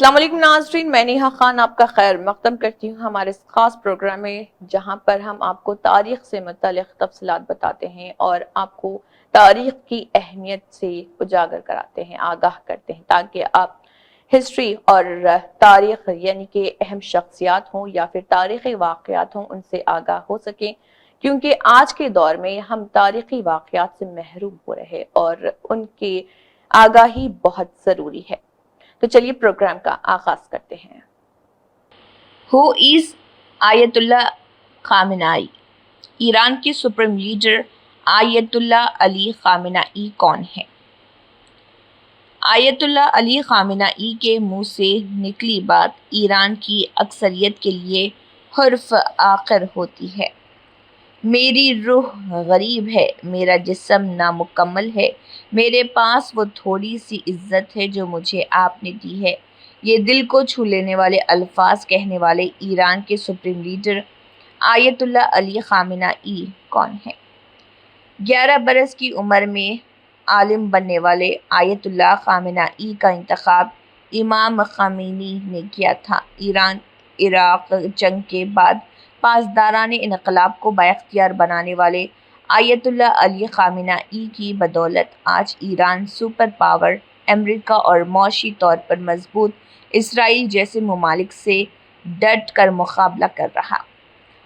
السلام علیکم ناظرین، میں نیہا خان آپ کا خیر مقدم کرتی ہوں ہمارے اس خاص پروگرام میں، جہاں پر ہم آپ کو تاریخ سے متعلق تفصیلات بتاتے ہیں اور آپ کو تاریخ کی اہمیت سے اجاگر کراتے ہیں، آگاہ کرتے ہیں، تاکہ آپ ہسٹری اور تاریخ یعنی کہ اہم شخصیات ہوں یا پھر تاریخی واقعات ہوں ان سے آگاہ ہو سکیں، کیونکہ آج کے دور میں ہم تاریخی واقعات سے محروم ہو رہے اور ان کی آگاہی بہت ضروری ہے۔ تو چلیے پروگرام کا آغاز کرتے ہیں۔ ہو از آیت اللہ خامنائی؟ ایران کے سپریم لیڈر آیت اللہ علی خامنائی کون ہے؟ آیت اللہ علی خامنائی کے منہ سے نکلی بات ایران کی اکثریت کے لیے حرف آخر ہوتی ہے۔ میری روح غریب ہے، میرا جسم نامکمل ہے، میرے پاس وہ تھوڑی سی عزت ہے جو مجھے آپ نے دی ہے۔ یہ دل کو چھو لینے والے الفاظ کہنے والے ایران کے سپریم لیڈر آیت اللہ علی خامنائی کون ہیں؟ 11 برس کی عمر میں عالم بننے والے آیت اللہ خامنائی کا انتخاب امام خمینی نے کیا تھا۔ ایران عراق جنگ کے بعد پاسداران انقلاب کو بااختیار بنانے والے آیت اللہ علی خامنائی کی بدولت آج ایران سپر پاور امریکہ اور معاشی طور پر مضبوط اسرائیل جیسے ممالک سے ڈٹ کر مقابلہ کر رہا۔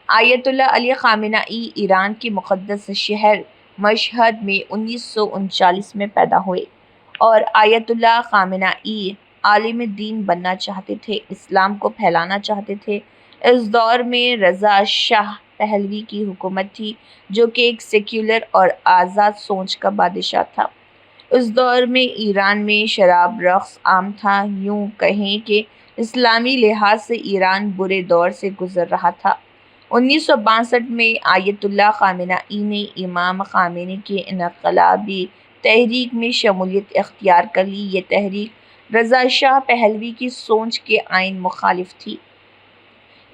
آیت اللہ علی خامنائی ایران کے مقدس شہر مشہد میں 1939 میں پیدا ہوئے اور آیت اللہ خامنائی عالم دین بننا چاہتے تھے، اسلام کو پھیلانا چاہتے تھے۔ اس دور میں رضا شاہ پہلوی کی حکومت تھی، جو کہ ایک سیکولر اور آزاد سوچ کا بادشاہ تھا۔ اس دور میں ایران میں شراب رقص عام تھا۔ یوں کہیں کہ اسلامی لحاظ سے ایران برے دور سے گزر رہا تھا۔ 1962 میں آیت اللہ خامنائی نے امام خمینی کی انقلابی تحریک میں شمولیت اختیار کر لی۔ یہ تحریک رضا شاہ پہلوی کی سوچ کے عین مخالف تھی۔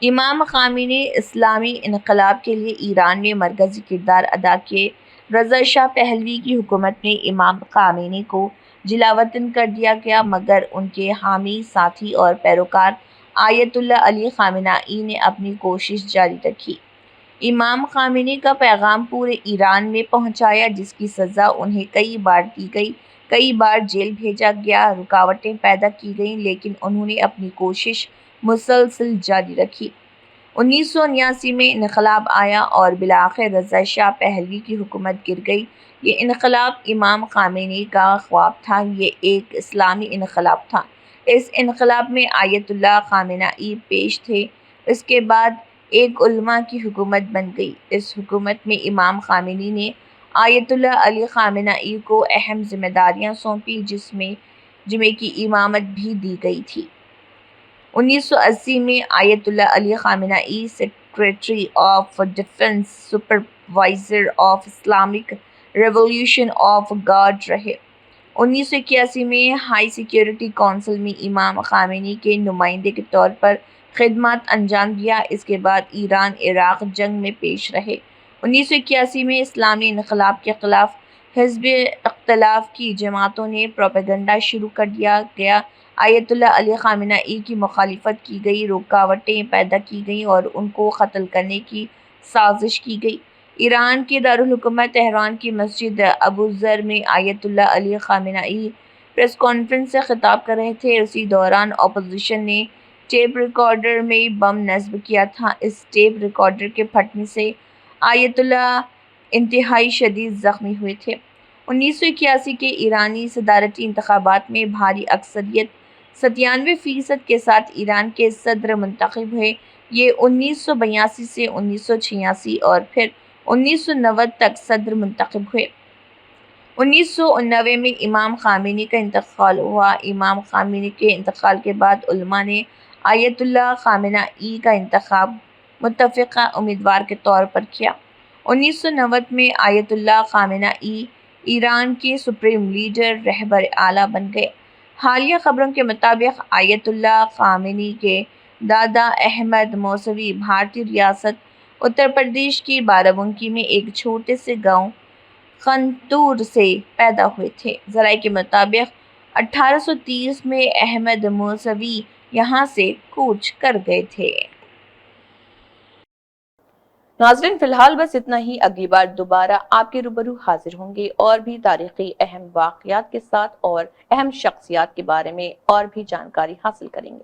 امام خمینی نے اسلامی انقلاب کے لیے ایران میں مرکزی کردار ادا کیے۔ رضا شاہ پہلوی کی حکومت میں امام خمینی کو جلاوطن کر دیا گیا، مگر ان کے حامی، ساتھی اور پیروکار آیت اللہ علی خامنائی نے اپنی کوشش جاری رکھی۔ امام خمینی کا پیغام پورے ایران میں پہنچایا، جس کی سزا انہیں کئی بار دی گئی، کئی بار جیل بھیجا گیا، رکاوٹیں پیدا کی گئیں، لیکن انہوں نے اپنی کوشش مسلسل جاری رکھی۔ 1979 میں انقلاب آیا اور بالآخر رضا شاہ پہلوی کی حکومت گر گئی۔ یہ انقلاب امام خمینی کا خواب تھا، یہ ایک اسلامی انقلاب تھا۔ اس انقلاب میں آیت اللہ خامنائی پیش تھے۔ اس کے بعد ایک علماء کی حکومت بن گئی۔ اس حکومت میں امام خمینی نے آیت اللہ علی خامنائی کو اہم ذمہ داریاں سونپی، جن میں کی امامت بھی دی گئی تھی۔ 1980 میں Ayatollah Ali Khamenei secretary of defence, supervisor of Islamic revolution of guard رہے۔ 1981 میں ہائی سیکیورٹی کونسل میں امام خمینی کے نمائندے کے طور پر خدمات انجام دیا۔ اس کے بعد ایران عراق جنگ میں پیش رہے۔ 1981 میں اسلامی انقلاب کے خلاف حزب اختلاف کی جماعتوں نے پروپیگنڈا شروع کر دیا گیا۔ آیت اللہ علی خامنائی کی مخالفت کی گئی، رکاوٹیں پیدا کی گئیں اور ان کو قتل کرنے کی سازش کی گئی۔ ایران کے دارالحکومت تہران کی مسجد ابو ذر میں Ayatollah Ali خامنائی press conference سے خطاب کر رہے تھے۔ اسی دوران اپوزیشن نے ٹیپ ریکارڈر میں بم نصب کیا تھا۔ اس ٹیپ ریکارڈر کے پھٹنے سے آیت اللہ انتہائی شدید زخمی ہوئے تھے۔ 1981 کے ایرانی صدارتی انتخابات میں بھاری اکثریت 97% کے ساتھ ایران کے صدر منتخب ہوئے۔ یہ 1982 سے 1986 اور پھر 1990 تک صدر منتخب ہوئے۔ 1990 میں امام خمینی کا انتقال ہوا۔ امام خمینی کے انتقال کے بعد علماء نے آیت اللہ خامنائی کا انتخاب متفقہ امیدوار کے طور پر کیا۔ 1990 میں آیت اللہ خامنائی ایران کے سپریم لیڈر، رہبر اعلیٰ بن گئے۔ حالیہ خبروں کے مطابق آیت اللہ خامنی کے دادا احمد موسوی بھارتی ریاست اتر پردیش کی بارہ بنکی میں ایک چھوٹے سے گاؤں خنتور سے پیدا ہوئے تھے۔ ذرائع کے مطابق 1830 میں احمد موسوی یہاں سے کوچ کر گئے تھے۔ ناظرین فی الحال بس اتنا ہی، اگلی بار دوبارہ آپ کے روبرو حاضر ہوں گے اور بھی تاریخی اہم واقعات کے ساتھ اور اہم شخصیات کے بارے میں اور بھی جانکاری حاصل کریں گے۔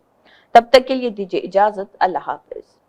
تب تک کے لیے دیجیے اجازت، اللہ حافظ۔